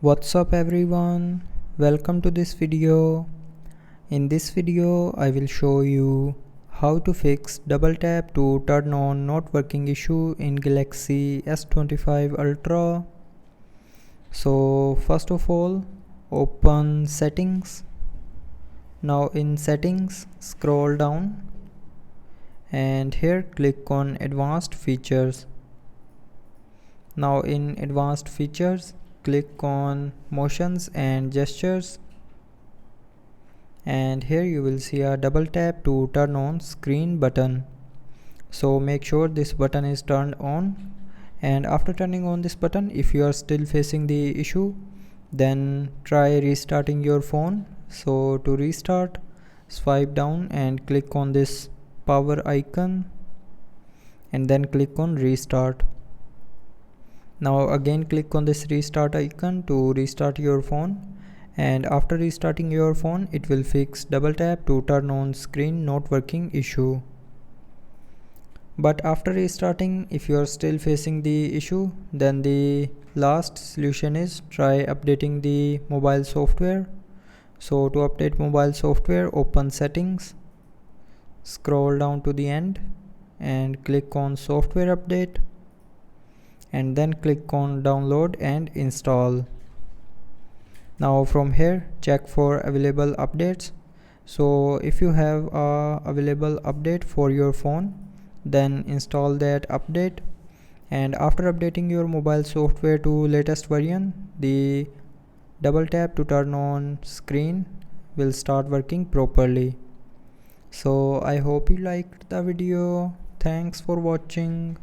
What's up everyone, welcome to this video. In this video I will show you how to fix double tap to turn on not working issue in Galaxy S25 Ultra. So first of all, open settings. Now in settings, scroll down and here click on advanced features. Now in advanced features, click on motions and gestures, and here you will see a double tap to turn on screen button. So make sure this button is turned on, and after turning on this button, if you are still facing the issue, then try restarting your phone. So to restart, swipe down and click on this power icon and then click on restart. Now again click on this restart icon to restart your phone, and after restarting your phone it will fix double tap to turn on screen not working issue. But after restarting, if you are still facing the issue, then the last solution is try updating the mobile software. So to update mobile software, open settings, scroll down to the end and click on software update, and then click on download and install. Now from here check for available updates. So if you have a available update for your phone, then install that update, and after updating your mobile software to latest version, the double tap to turn on screen will start working properly. So I hope you liked the video. Thanks for watching.